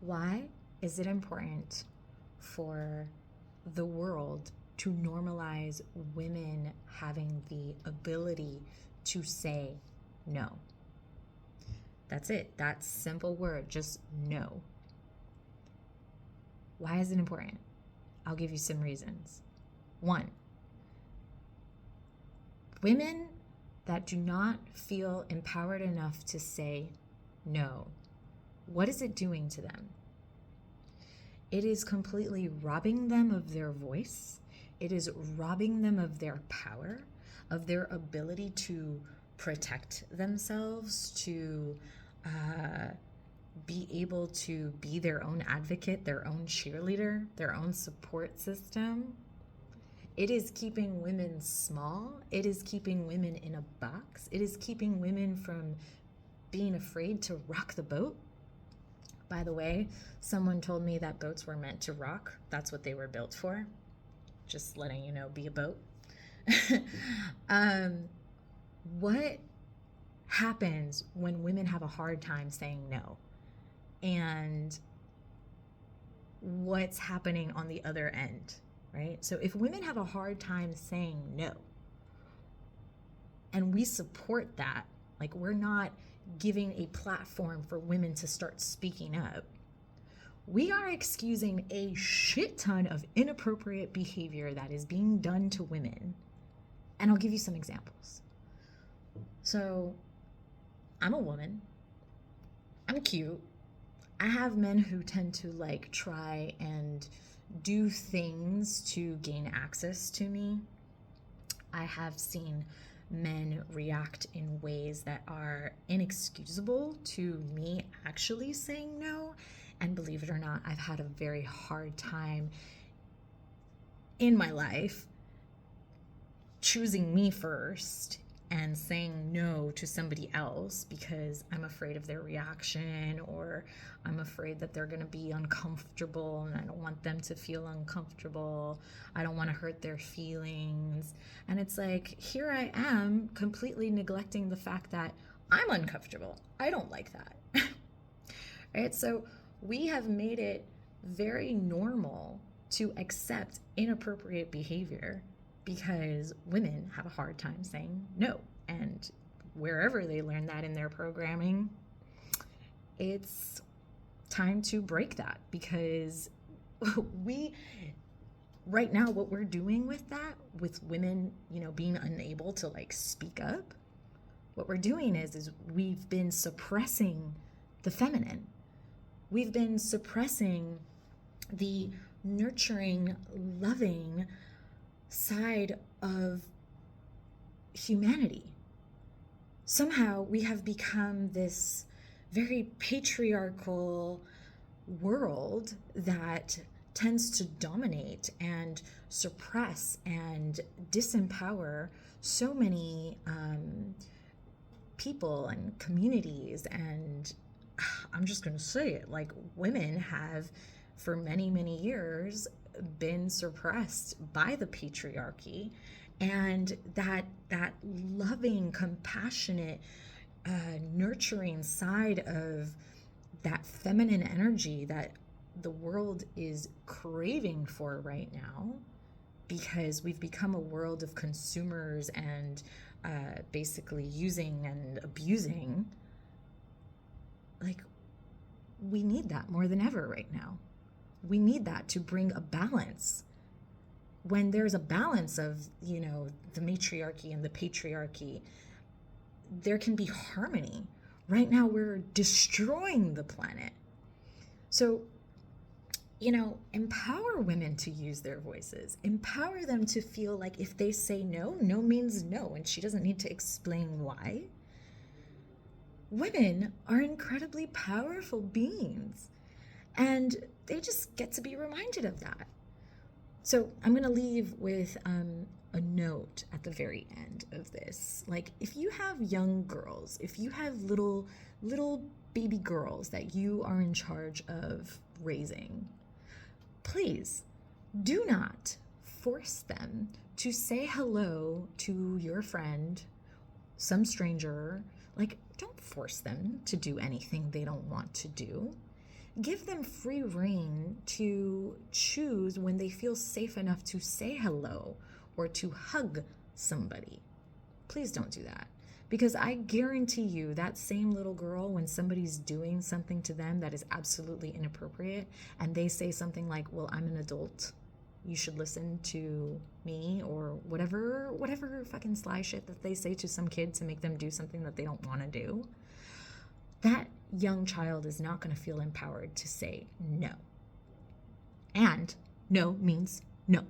Why is it important for the world to normalize women having the ability to say no? That's it. That simple word, just no. Why is it important? I'll give you some reasons. One, women that do not feel empowered enough to say no, what is it doing to them? It is completely robbing them of their voice. It is robbing them of their power, of their ability to protect themselves, to be able to be their own advocate, their own cheerleader, their own support system. It is keeping women small. It is keeping women in a box. It is keeping women from being afraid to rock the boat. By the way, someone told me that boats were meant to rock. That's what they were built for. Just letting you know, be a boat. What happens when women have a hard time saying no? And what's happening on the other end, right? So if women have a hard time saying no, and we support that, like we're not giving a platform for women to start speaking up, we are excusing a shit ton of inappropriate behavior that is being done to women. And I'll give you some examples. So I'm a woman. I'm cute. I have men who tend to like try and do things to gain access to me. I have seen men react in ways that are inexcusable to me actually saying no. And believe it or not, I've had a very hard time in my life choosing me first and saying no to somebody else because I'm afraid of their reaction, or I'm afraid that they're going to be uncomfortable and I don't want them to feel uncomfortable. I don't want to hurt their feelings. And it's like, here I am completely neglecting the fact that I'm uncomfortable. I don't like that. Right? So we have made it very normal to accept inappropriate behavior because women have a hard time saying no. And wherever they learn that in their programming, it's time to break that, because right now, what we're doing with that, with women, being unable to like speak up, what we're doing is we've been suppressing the feminine. We've been suppressing the nurturing, loving side of humanity. Somehow we have become this very patriarchal world that tends to dominate and suppress and disempower so many people and communities. And I'm just going to say it, like, women have for many, many years been suppressed by the patriarchy, and that loving, compassionate, nurturing side of that feminine energy that the world is craving for right now, because we've become a world of consumers and basically using and abusing. Like, we need that more than ever right now. We need that to bring a balance. When there's a balance of, the matriarchy and the patriarchy, there can be harmony. Right now, we're destroying the planet. So, empower women to use their voices. Empower them to feel like if they say no, no means no, and she doesn't need to explain why. Women are incredibly powerful beings, and they just get to be reminded of that. So I'm going to leave with a note at the very end of this. Like, if you have young girls, if you have little baby girls that you are in charge of raising, please do not force them to say hello to your friend, some stranger. Like, don't force them to do anything they don't want to do. give them free rein to choose when they feel safe enough to say hello or to hug somebody. Please don't do that. Because I guarantee you that same little girl, when somebody's doing something to them that is absolutely inappropriate, and they say something like, well, I'm an adult, you should listen to me, or whatever fucking sly shit that they say to some kid to make them do something that they don't want to do, that young child is not going to feel empowered to say no. And no means no.